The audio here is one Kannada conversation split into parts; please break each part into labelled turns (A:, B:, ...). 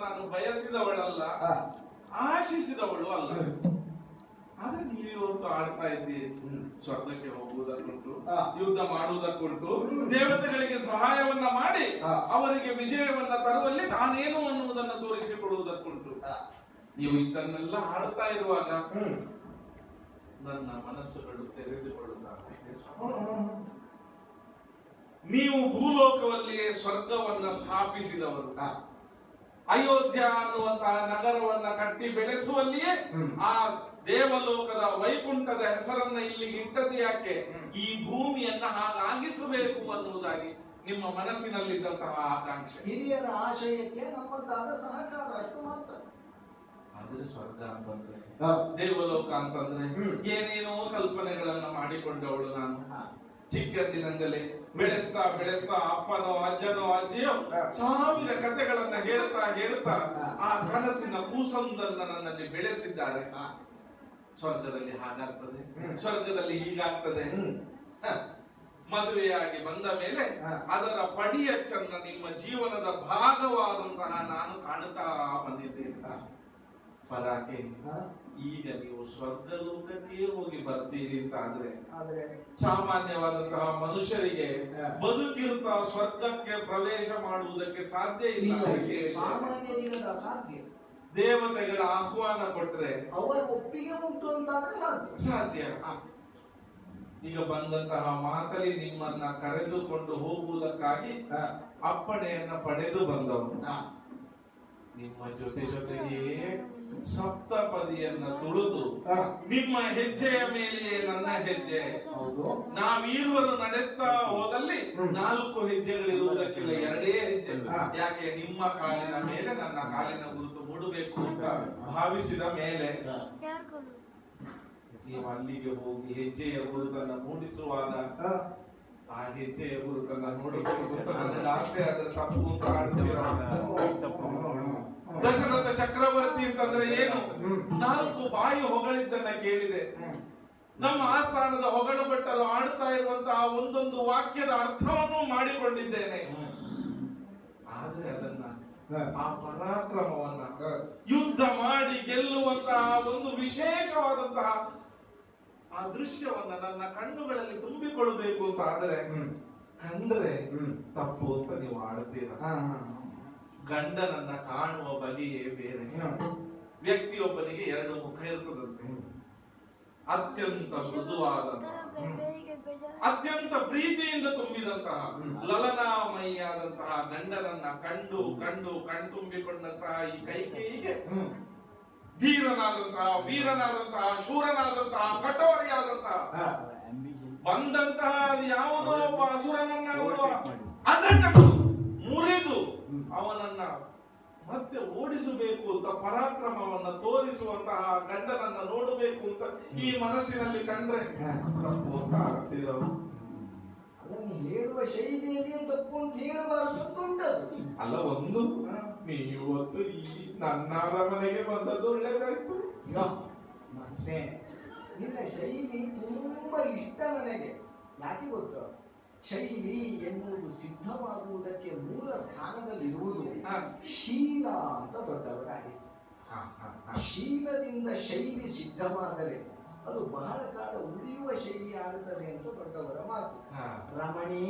A: ನಾನು ಬಯಸಿದವಳಲ್ಲ, ಆಶಿಸಿದವಳು ಅಲ್ಲ. ಆದ್ರೆ ನೀವಿವತ್ತು ಆಡ್ತಾ ಇದ್ದೀರಿ, ಸ್ವರ್ಗಕ್ಕೆ ಹೋಗುವುದಕ್ಕುಂಟು, ಯುದ್ಧ ಮಾಡುವುದಕ್ಕುಂಟು, ದೇವತೆಗಳಿಗೆ ಸಹಾಯವನ್ನ ಮಾಡಿ ಅವರಿಗೆ ವಿಜಯವನ್ನ ತರುವಲ್ಲಿ ತಾನೇನು ಅನ್ನುವುದನ್ನು ತೋರಿಸಿಕೊಡುವುದಕ್ಕುಂಟು. ನೀವು ಇಷ್ಟನ್ನೆಲ್ಲ ಆಡ್ತಾ ಇರುವಾಗ ನನ್ನ ಮನಸ್ಸುಗಳು ತೆರೆದುಕೊಳ್ಳುತ್ತಾರೆ. ನೀವು ಭೂಲೋಕವಲ್ಲಿಯೇ ಸ್ವರ್ಗವನ್ನ ಸ್ಥಾಪಿಸಿದವರು, ಅಯೋಧ್ಯ ಅನ್ನುವಂತಹ ನಗರವನ್ನ ಕಟ್ಟಿ ಬೆಳೆಸುವಲ್ಲಿಯೇ ಆ ದೇವಲೋಕದ ವೈಕುಂಠದ ಹೆಸರನ್ನ ಇಲ್ಲಿಗೆ ಇಟ್ಟದ್ದು ಯಾಕೆ? ಈ ಭೂಮಿಯನ್ನ ಹಾಗಾಗಿಸಬೇಕು ಅನ್ನುವುದಾಗಿ ನಿಮ್ಮ ಮನಸ್ಸಿನಲ್ಲಿದ್ದಂತಹ ಆಕಾಂಕ್ಷೆ.
B: ಹಿರಿಯರ ಆಶಯಕ್ಕೆ ನಮ್ಮದಾದ ಸಹಕಾರ, ಅಷ್ಟು ಮಾತ್ರ.
A: ಆದ್ರೆ ಸ್ವರ್ಗ ಅಂತಂದ್ರೆ, ದೇವಲೋಕ ಅಂತಂದ್ರೆ ಏನೇನೋ ಕಲ್ಪನೆಗಳನ್ನ ಮಾಡಿಕೊಂಡವಳು ನಾನು. ಚಿಕ್ಕಂದಿನಿಂದಲೇ ಬೆಳೆಸ್ತಾ ಬೆಳೆಸ್ತಾ ಅಪ್ಪನೋ ಅಜ್ಜನೋ ಅಜ್ಜಿಯೋ ಸಾವಿರ ಕಥೆಗಳನ್ನ ಹೇಳ್ತಾ ಆ ಕನಸಿನ ಕೂಸೊಂದನ್ನ ನನ್ನಲ್ಲಿ ಬೆಳೆಸಿದ್ದಾರೆ. ಸ್ವರ್ಗದಲ್ಲಿ ಹಾಗಾಗ್ತದೆ, ಸ್ವರ್ಗದಲ್ಲಿ ಹೀಗಾಗ್ತದೆ. ಮದುವೆಯಾಗಿ ಬಂದ ಮೇಲೆ ಅದರ ಪಡಿಯಚ್ಚನ್ನ ನಿಮ್ಮ ಜೀವನದ ಭಾಗವಾದಂತಹ ನಾನು ಕಾಣುತ್ತಾ ಬಂದಿದ್ದೇನೆ. ಪರಾಕೆ ಈಗ ನೀವು ಸ್ವರ್ಗಲೋಕಕ್ಕೆ ಹೋಗಿ ಬರ್ತೀರಿ ಅಂತ ಆದ್ರೆ ಸಾಮಾನ್ಯವಾದಂತಹ ಮನುಷ್ಯರಿಗೆ ಬದುಕಿರುತ್ತಾ ಸ್ವರ್ಗಕ್ಕೆ ಪ್ರವೇಶ ಮಾಡುವುದಕ್ಕೆ ಸಾಧ್ಯ ಇಲ್ಲ. ದೇವತೆಗಳ ಆಹ್ವಾನ ಕೊಟ್ರೆ
B: ಅವರ ಒಪ್ಪಿಗೆ ಉಂಟು ಅಂತ
A: ಸಾಧ್ಯ. ಈಗ ಬಂದಂತಹ ಮಾತಲ್ಲಿ ನಿಮ್ಮನ್ನ ಕರೆದುಕೊಂಡು ಹೋಗುವುದಕ್ಕಾಗಿ ಅಪ್ಪಣೆಯನ್ನ ಪಡೆದು ಬಂದವನು. ನಿಮ್ಮ ಜೊತೆಗೆ ಸಪ್ತಪದಿಯನ್ನ ತುಳಿದು ನಿಮ್ಮ ಹೆಜ್ಜೆಯ ಮೇಲೆಯೇ ನನ್ನ ಹೆಜ್ಜೆ. ನಾವೀರುವರು ನಡೆಯುತ್ತಾ ಹೋದಲ್ಲಿ 4 ಹೆಜ್ಜೆಗಳಿರುವುದಕ್ಕಿಲ್ಲ, 2 ಹೆಜ್ಜೆ. ಯಾಕೆ? ನಿಮ್ಮ ಕಾಲಿನ ಮೇಲೆ ನನ್ನ ಕಾಲಿನ ಗುರುತು ಮೂಡಬೇಕು ಅಂತ ಭಾವಿಸಿದ ಮೇಲೆ ನೀವು ಅಲ್ಲಿಗೆ ಹೋಗಿ ಹೆಜ್ಜೆಯ ಗುರುತನ್ನ ಮೂಡಿಸುವಾಗ ಆ ಹೆಜ್ಜೆಯ ಗುರುತನ್ನ ನೋಡಬೇಕು ನನಗೆ ಆಸೆ. ಆದ್ರೆ ತಪ್ಪು ಅಂತ ಆಡ್ತೀರ. ದಶರಥ ಚಕ್ರವರ್ತಿ ಅಂತಂದ್ರೆ ಏನು? 4 ಬಾಯಿ ಹೊಗಳಿದ್ದನ್ನ ಕೇಳಿದೆ. ನಮ್ಮ ಆಸ್ಥಾನದ ಹೊಗಳು ಭಟ್ಟರು ಆಡ್ತಾ ಇರುವಂತಹ ಒಂದೊಂದು ವಾಕ್ಯದ ಅರ್ಥವನ್ನು ಮಾಡಿಕೊಂಡಿದ್ದೇನೆ. ಆದ್ರೆ ಅದನ್ನ, ಆ ಪರಾಕ್ರಮವನ್ನ, ಯುದ್ಧ ಮಾಡಿ ಗೆಲ್ಲುವಂತಹ ಒಂದು ವಿಶೇಷವಾದಂತಹ ಆ ದೃಶ್ಯವನ್ನ ನನ್ನ ಕಣ್ಣುಗಳಲ್ಲಿ ತುಂಬಿಕೊಳ್ಳಬೇಕು ಅಂತ ಆದ್ರೆ ಕಂಡ್ರೆ ತಪ್ಪು ಅಂತ ನೀವು ಆಡ್ತೀರ. ಗಂಡನನ್ನ ಕಾಣುವ ಬಗೆಯೇ ಬೇರೆ. ವ್ಯಕ್ತಿಯೊಬ್ಬನಿಗೆ 2 ಮುಖ ಇರ್ತದಂತೆ. ಅತ್ಯಂತ ಮೃದುವಾದಂತಹ, ಅತ್ಯಂತ ಪ್ರೀತಿಯಿಂದ ತುಂಬಿದಂತಹ, ಲಲನಾಮಯಿಯಾದಂತಹ ಗಂಡನನ್ನ ಕಂಡು ಕಣ್ತುಂಬಿಕೊಂಡಂತಹ ಈ ಕೈಕೇಯಿಗೆ ಧೀರನಾದಂತಹ, ವೀರನಾದಂತಹ, ಶೂರನಾದಂತಹ, ಕಠೋರಿಯಾದಂತಹ ಬಂದಂತಹ ಯಾವುದೋ ಒಬ್ಬ ಅಸುರನನ್ನಾಗುವ ಅದನ್ನು ಮುರಿದು ಅವನನ್ನ ಮತ್ತೆ ಓಡಿಸಬೇಕು ಅಂತ ಪರಾಕ್ರಮವನ್ನ ತೋರಿಸುವಂತಹ ಗಂಡನನ್ನ ನೋಡಬೇಕು ಅಂತ ಈ ಮನಸ್ಸಿನಲ್ಲಿ ಕಂಡ್ರೆ ತಪ್ಪು ಅಂತ ಆಗ್ತಿರೋದು.
B: ಅದನ್ನು ಹೇಳುವ ಶೈಲಿಯಲ್ಲಿಯೇ ತಪ್ಪು ಅಂತ ಹೇಳಬಾರದು ಅಂತ ಉಂಟದು.
A: ಅಲ್ಲ, ಒಂದು ನೀವತ್ತು ಈ ನನ್ನ ಅರಮನೆಗೆ ಬಂದದ್ದು ಒಳ್ಳೇದಾಯ್ತು.
B: ಮತ್ತೆ ನಿನ್ನ ಶೈಲಿ ತುಂಬಾ ಇಷ್ಟ ನನಗೆ. ಯಾಕೆ ಗೊತ್ತು? ಶೈಲಿ ಎನ್ನುವುದು ಸಿದ್ಧವಾಗುವುದಕ್ಕೆ ಮೂಲ ಸ್ಥಾನದಲ್ಲಿರುವುದು ಶೀಲ ಅಂತ ದೊಡ್ಡವರಾಗಿದೆ. ಶೀಲದಿಂದ ಶೈಲಿ ಸಿದ್ಧವಾದರೆ ಅದು ಬಹಳ ಕಾಲ ಉಳಿಯುವ ಶೈಲಿ ಆಗುತ್ತದೆ ಅಂತ ದೊಡ್ಡವರ ಮಾತು. ರಮಣಿ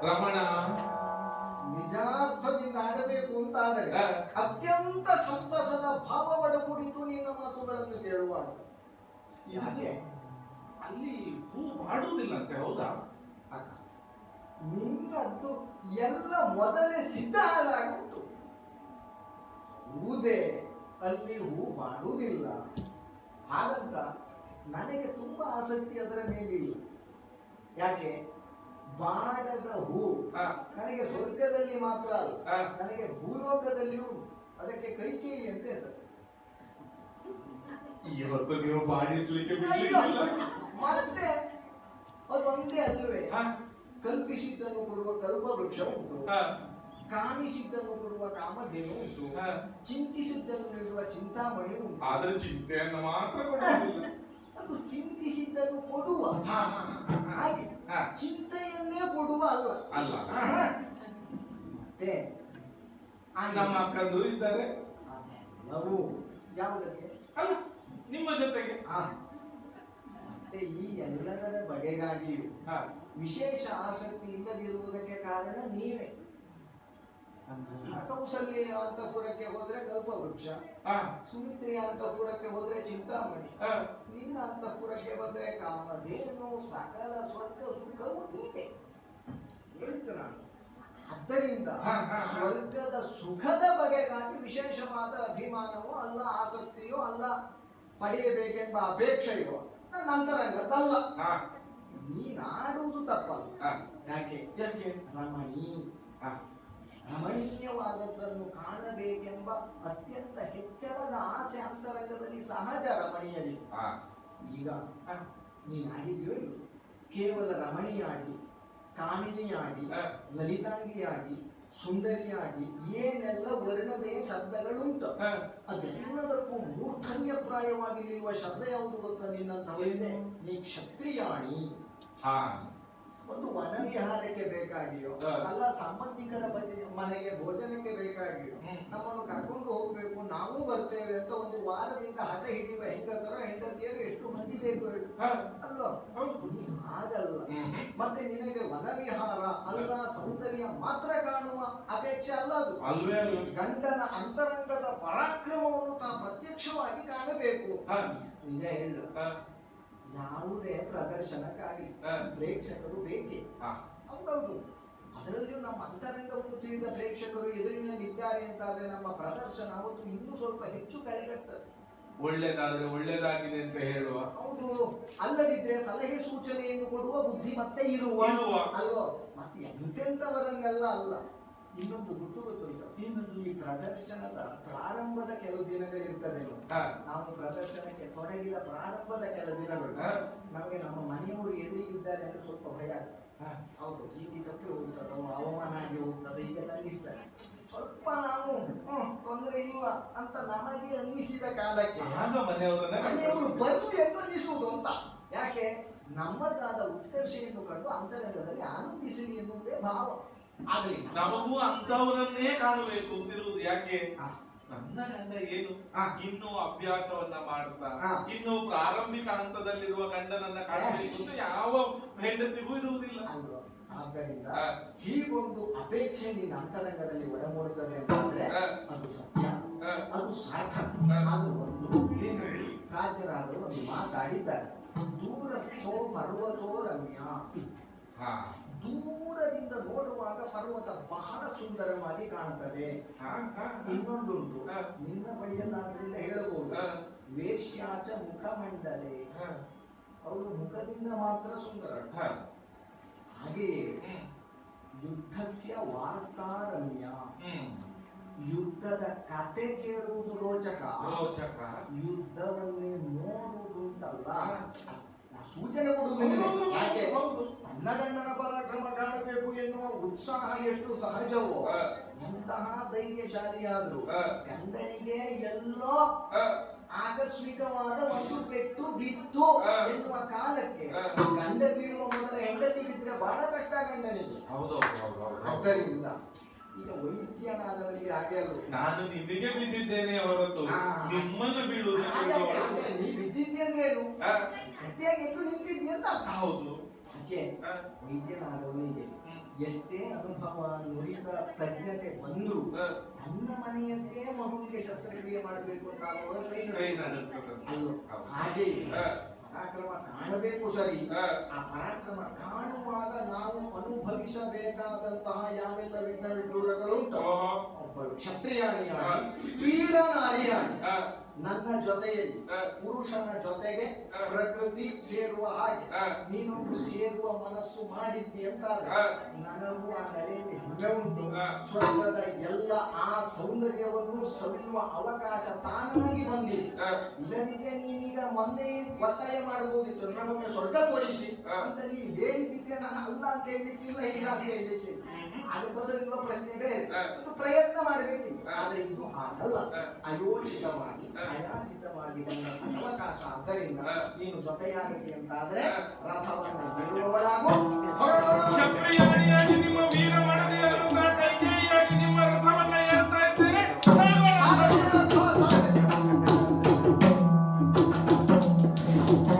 A: ರಮಣ
B: ನಿಜಾರ್ಥದಿಂದ ಆಡಬೇಕು ಅಂತ ಆದರೆ ಅತ್ಯಂತ ಸಂತಸದ ಭಾವವಡ ಕುರಿತು ನಿನ್ನ ಮಾತುಗಳನ್ನು ಕೇಳುವಾಗ ಯಾಕೆ
A: ಅಲ್ಲಿ ಹೂ ಮಾಡುವುದಿಲ್ಲಂತೆ, ಹೌದಾ?
B: ಅಕ್ಕ, ನಿನ್ನದ್ದು ಎಲ್ಲ ಮೊದಲೇ ಸಿದ್ಧ ಆಗುಂಟು. ಹೂದೆ ಅಲ್ಲಿ ಹೂ ಮಾಡುವುದಿಲ್ಲ ಹಾಗಂತ ನನಗೆ ತುಂಬಾ ಆಸಕ್ತಿ ಅದರ ಮೇಲಿಲ್ಲ. ಯಾಕೆ? ಬಾಡದ ಹೂ ನನಗೆ ಸ್ವರ್ಗದಲ್ಲಿ ಮಾತ್ರ ಅಲ್ಲ, ನನಗೆ ಭೂಲೋಕದಲ್ಲಿಯೂ ಅದಕ್ಕೆ ಕೈಕೇಯಿ ಅಂತ ಹೆಸರು.
A: ಇವತ್ತು ನೀವು ಬಾಡಿಸ್ಲಿಕ್ಕೆ
B: ಮತ್ತೆ ಅದೊಂದೇ ಅಲ್ಲವೇ, ಕಲ್ಪಿಸಿದ್ದನ್ನು ಕೊಡುವ ಕಲ್ಪವೃಕ್ಷ ಉಂಟು, ಕಾಣಿಸಿದ್ದನ್ನು ಕೊಡುವ ಕಾಮಧೇನು ಉಂಟು, ಚಿಂತಿಸಿದ್ದನ್ನು ನೀಡುವ ಚಿಂತಾಮಣಿ ಉಂಟು.
A: ಆದ್ರೆ ಚಿಂತೆಯನ್ನು ಮಾತ್ರ ಕೊಡುವುದಿಲ್ಲ.
B: ಅದು ಚಿಂತಿಸಿದ್ದನ್ನು ಕೊಡುವ ಹಾಗೆ, ಚಿಂತೆಯನ್ನೇ ಕೊಡುವ ಅಲ್ಲ
A: ಅಲ್ಲ.
B: ಮತ್ತೆ
A: ನಮ್ಮ ಅಕ್ಕಂದು ಇದ್ದಾರೆ,
B: ನಾವು ಯಾವುದಕ್ಕೆ
A: ಅಲ್ಲ ನಿಮ್ಮ ಜೊತೆಗೆ.
B: ಮತ್ತೆ ಈ ಎಲ್ಲದರ ಬಗೆಗಾಗಿಯೂ ವಿಶೇಷ ಆಸಕ್ತಿ ಇಲ್ಲದಿರುವುದಕ್ಕೆ ಕಾರಣ ನೀವೇ. ಕೌಸಲ್ಯ ಅಂತಃಪುರಕ್ಕೆ ಹೋದ್ರೆ ಕಲ್ಪವೃಕ್ಷ, ಸುಮಿತ್ರೆಯ ಅಂತಃಪುರಕ್ಕೆ ಹೋದ್ರೆ ಚಿಂತಾಮಣಿ, ನಿನ್ನ ಅಂತಃಪುರಕ್ಕೆ ಬಂದ್ರೆ ಕಾಮಧೇನು, ಸಕಲ ಸ್ವರ್ಗ ಸುಖವು ನೀನೆ ಹೇಳ್ತು ನಾನು. ಆದ್ದರಿಂದ ಸ್ವರ್ಗದ ಸುಖದ ಬಗೆಗಾಗಿ ವಿಶೇಷವಾದ ಅಭಿಮಾನವೋ ಅಲ್ಲ, ಆಸಕ್ತಿಯೋ ಅಲ್ಲ, ಪಡೆಯಬೇಕೆಂಬ ಅಪೇಕ್ಷೆಯೋ ನನ್ನ ಅಂತರಂಗದಲ್ಲ. ನೀನಾಡುವುದು ತಪ್ಪಲ್ಲ. ಯಾಕೆ? ರಮಣಿ ರಮಣೀಯವಾದದ್ದನ್ನು ಕಾಣಬೇಕೆಂಬ ಅತ್ಯಂತ ಹೆಚ್ಚಳದ ಆಸೆ ಅಂತರಂಗದಲ್ಲಿ ಸಹಜ ರಮಣೀಯರಿ. ಈಗ ನೀನಾಗಿದೆಯೋ ಇಲ್ಲ, ಕೇವಲ ರಮಣಿಯಾಗಿ, ಕಾಮಿನಿಯಾಗಿ, ಲಲಿತಾಂಗಿಯಾಗಿ, ಸುಂದರಿಯಾಗಿ ಏನೆಲ್ಲ ವರ್ಣದೇ ಶಬ್ದಗಳುಂಟು, ಅದೆಲ್ಲದಕ್ಕೂ ಮೂರ್ಧನ್ಯಪ್ರಾಯವಾಗಿ ನಿಲ್ಲುವ ಶಬ್ದ ಯಾವುದು ಗೊತ್ತಾ? ನಿನ್ನಂಥವರಿದೆ ನೀ ಕ್ಷತ್ರಿಯಾಣಿ. ಒಂದು ವನವಿಹಾರಕ್ಕೆ ಬೇಕಾಗಿಯೋ ಅಲ್ಲ, ಸಂಬಂಧಿಕರ ಮನೆಗೆ ಭೋಜನಕ್ಕೆ ಬೇಕಾಗಿಯೋ ನಮ್ಮನ್ನು ಕರ್ಕೊಂಡು ಹೋಗ್ಬೇಕು, ನಾವು ಬರ್ತೇವೆ ಅಂತ ಒಂದು ವಾರದಿಂದ ಹಠ ಹಿಡಿಯುವ ಹೆಂಗಸರ ಹೆಂಡತಿಯರು ಎಷ್ಟು ಮಂದಿ ಬೇಕು ಅಲ್ವಾ? ಹಾಗಲ್ಲ. ಮತ್ತೆ ನಿನಗೆ ವನವಿಹಾರ ಅಲ್ಲ, ಸೌಂದರ್ಯ ಮಾತ್ರ ಕಾಣುವ ಅಪೇಕ್ಷೆ ಅಲ್ಲ, ಅದು ಗಂಡನ ಅಂತರಂಗದ ಪರಾಕ್ರಮವನ್ನು ತಾ ಪ್ರತ್ಯಕ್ಷವಾಗಿ ಕಾಣಬೇಕು. ನಿಜ ಹೇಳು, ಯಾವುದೇ ಪ್ರದರ್ಶನಕ್ಕಾಗಿ ಪ್ರೇಕ್ಷಕರು ಬೇಕೇ. ಹೌದೌದು, ಅದರಲ್ಲಿಯೂ ನಮ್ಮ ಅಂತರಂಗವನ್ನು ತಿಳಿದ ಪ್ರೇಕ್ಷಕರು ಎದುರಿನಲ್ಲಿ ಇದ್ದಾರೆ ಅಂತಾದ್ರೆ ನಮ್ಮ ಪ್ರದರ್ಶನ ಅವತ್ತು ಇನ್ನೂ ಸ್ವಲ್ಪ ಹೆಚ್ಚು ಕಳೆಗಟ್ಟುತ್ತದೆ.
A: ಒಳ್ಳೆದಾದ್ರೆ ಒಳ್ಳೆದಾಗಿದೆ ಅಂತ ಹೇಳುವ. ಹೌದು,
B: ಅಲ್ಲದಿದ್ರೆ ಸಲಹೆ ಸೂಚನೆಯನ್ನು ಕೊಡುವ ಬುದ್ಧಿ ಮತ್ತೆ ಇರುವ ಅಲ್ವೋ? ಮತ್ತೆ ಎಂತೆಂಥವರನ್ನೆಲ್ಲ ಅಲ್ಲ. ಇನ್ನೊಂದು ಗೊತ್ತುಂಟು, ಈ ಪ್ರದರ್ಶನದ ಪ್ರಾರಂಭದ ಕೆಲವು ದಿನಗಳಿರ್ತದೆ. ನಾವು ಪ್ರದರ್ಶನಕ್ಕೆ ತೊಡಗಿದ ಪ್ರಾರಂಭದ ಕೆಲವು ದಿನಗಳು ನಮಗೆ ನಮ್ಮ ಮನೆಯವರು ಎದುರಿಗಿದ್ದಾರೆ ಅಂತ ಸ್ವಲ್ಪ ಭಯ ಆಗ್ತದೆ. ಹೌದು, ಹೀಗೆ ತಪ್ಪಿ ಹೋಗ್ತದೋ, ಅವಮಾನ ಆಗಿ ಹೋಗ್ತದೆ, ಈಗ ಅನ್ನಿಸ್ತಾರೆ. ಸ್ವಲ್ಪ ನಾವು ತೊಂದರೆ ಇಲ್ಲ ಅಂತ ನಮಗೆ ಅನ್ನಿಸಿದ ಕಾಲಕ್ಕೆ ಮನೆಯವರು ಬರ್ಲಿ ಅಂತ ಅನ್ನಿಸುವುದು ಅಂತ. ಯಾಕೆ? ನಮ್ಮದಾದ ಉತ್ಕರ್ಷೆಯನ್ನು ಕಂಡು ಅಂತರಂಗದಲ್ಲಿ ಆನಂದಿಸಲಿ ಎನ್ನುವುದೇ ಭಾವ. ಆದ್ರೆ
A: ನಮಗೂ ಅಂತವರನ್ನೇ ಕಾಣಬೇಕು ಅಂತಿರುವುದು. ಯಾಕೆ? ನನ್ನ ಗಂಡ ಏನು ಇನ್ನು ಅಭ್ಯಾಸವನ್ನ ಮಾಡುತ್ತಾ ಇನ್ನು ಪ್ರಾರಂಭಿಕ ಹಂತದಲ್ಲಿರುವ ಗಂಡನನ್ನ ಕಾಣಬೇಕು ಅಂತ ಯಾವ ಹೆಂಡತಿಗೂ ಇರುವುದಿಲ್ಲ.
B: ಆದ್ದರಿಂದ ಹೀಗೊಂದು ಅಪೇಕ್ಷೆ ನಿನ್ನ ಅಂತರಂಗದಲ್ಲಿ ಒಡಮೂಡುತ್ತದೆ ಅಂತಂದ್ರೆ ಅದು ಸತ್ಯ, ಅದು ಸಾರ್ಥಕ. ಅದು ಒಂದು ರಾಜರಾದರು ಒಂದು ಮಾತಾಡಿದ್ದಾರೆ, ದೂರಸ್ಥೋ ಪರ್ವತೋ ರಮ್ಯ. ದೂರದಿಂದ ನೋಡುವಾಗ ಪರ್ವತ ಬಹಳ ಸುಂದರವಾಗಿ ಕಾಣುತ್ತದೆ. ಇನ್ನೊಂದುಂಟು, ನಿನ್ನ ಬೈಯಲ್ಲಾದ್ರಿಂದ ಹೇಳಬಹುದು, ವೇಶ್ಯಾಚ ಮುಖಮಂಡಲೆ, ಅವಳು ಮುಖದಿಂದ ಮಾತ್ರ ಸುಂದರ. ಹಾಗೆಯೇ ಯುದ್ಧಸ್ಯ ವಾರ್ತಾರಮ್ಯ, ಯುದ್ಧದ ಕತೆ ಕೇಳುವುದು ರೋಚಕ, ಯುದ್ಧವನ್ನೇ ನೋಡುವುದುಂಟಲ್ಲ ಸೂಚನೆ ಕೊಡುವುದಿಲ್ಲ. ಯಾಕೆ
A: ಹೌದು.
B: ತನ್ನ ಗಂಡನ ಪರಾಕ್ರಮ ಕಾಣಬೇಕು ಎನ್ನುವ ಉತ್ಸಾಹ ಎಷ್ಟು ಸಹಜವೋ, ಎಂತಹ ಧೈರ್ಯಶಾಲಿಯಾದ್ರು ಗಂಡನಿಗೆ ಎಲ್ಲೋ ಆಕಸ್ಮಿಕವಾದ ಒಂದು ಪೆಟ್ಟು ಬಿತ್ತು ಎನ್ನುವ ಕಾಲಕ್ಕೆ ಗಂಡ ಬೀಳುವ ಮೊದಲ ಹೆಂಡತಿ ಬಿದ್ದರೆ ಬಹಳ ಕಷ್ಟ ಗಂಡನಿಗೆ. ಆದ್ದರಿಂದ ಈಗ ವೈದ್ಯನಾದವನಿಗೆ ಹಾಗೆ ಅಲ್ಲ,
A: ನಾನು ನಿಮಗೆ ಬಿದ್ದಿದ್ದೇನೆ ಹೊರತು ನಿಮ್ಮನ್ನು ಬೀಳುವುದು
B: ನೀ ಬಿದ್ದಿದ್ದೇನು ಗಟ್ಟಿಯಾಗಿ ಎದ್ದು ನಿಂತಿದ್ದೆ ಅಂತ ಅರ್ಥ.
A: ಹೌದು.
B: ಅದಕ್ಕೆ ವೈದ್ಯನಾದವನಿಗೆ ಎಷ್ಟೇ ಅನುಭವ ನುರಿತ ತಜ್ಞತೆ ಬಂದ್ರು ತನ್ನ ಮನೆಯಂತೆ ಮಗುವಿಗೆ ಶಸ್ತ್ರಕ್ರಿಯೆ ಮಾಡಬೇಕು ಅಂತ ಅಲ್ಲೋ. ಹಾಗೆ ಪರಾಕ್ರಮ ಕಾಣಬೇಕು ಸರಿ, ಆ ಪರಾಕ್ರಮ ಕಾಣುವಾಗ ನಾವು ಅನುಭವಿಸಬೇಕಾದಂತಹ ಯಾವೆಲ್ಲ ವಿಘ್ನ ವಿಡೂರಗಳು ಉಂಟು. ಒಬ್ಬಳು ಕ್ಷತ್ರಿಯಾಣಿಯಾಗಿ ವೀರನಾರಿಯಾಗಿ ನನ್ನ ಜೊತೆಯಲ್ಲಿ ಪುರುಷನ ಜೊತೆಗೆ ಪ್ರಕೃತಿ ಸೇರುವ ಹಾಗೆ ನೀನೊಂದು ಸೇರುವ ಮನಸ್ಸು ಮಾಡಿದ್ದಿ ಅಂತ ನನಗೂ ಆ ನೆಲೆಯಲ್ಲಿ ಹೆಮ್ಮೆ ಉಂಟು. ಸ್ವರ್ಗದ ಎಲ್ಲ ಆ ಸೌಂದರ್ಯವನ್ನು ಸವಿಯುವ ಅವಕಾಶ ತಾನಾಗಿ ಬಂದಿದೆ. ಇಲ್ಲದಿದ್ರೆ ನೀನೀಗ ಮೊನ್ನೆ ಒತ್ತಾಯ ಮಾಡಬಹುದಿತ್ತು, ನನ್ನೊಮ್ಮೆ ಸ್ವರ್ಗ ಕೊಡಿಸಿ ಅಂತ ನೀನು ಹೇಳಿದ್ದಿದ್ರೆ ನಾನು ಅಲ್ಲ ಅಂತ ಹೇಳಲಿಕ್ಕಿಲ್ಲ, ಇಲ್ಲ ಅಂತ ಹೇಳಲಿಕ್ಕಿಲ್ಲ. ಅದು ಬದಲಿರುವ ಪ್ರಶ್ನೆ ಬೇರೆ, ಪ್ರಯತ್ನ ಮಾಡಬೇಕಿತ್ತು. ಆದ್ರೆ ಇದು ಹಾಗಲ್ಲ, ಅಯೋಚಿತವಾಗಿ ಅಯಾಚಿತವಾಗಿ ಬಂದ ಅವಕಾಶ. ಆದ್ದರಿಂದ ನೀನು ಜೊತೆಯಾಗತಿ ಅಂತಾದ್ರೆ ರಥವನ್ನು ಬಿಡುವವಳಾಗು, ಹೊರಡೋಣ.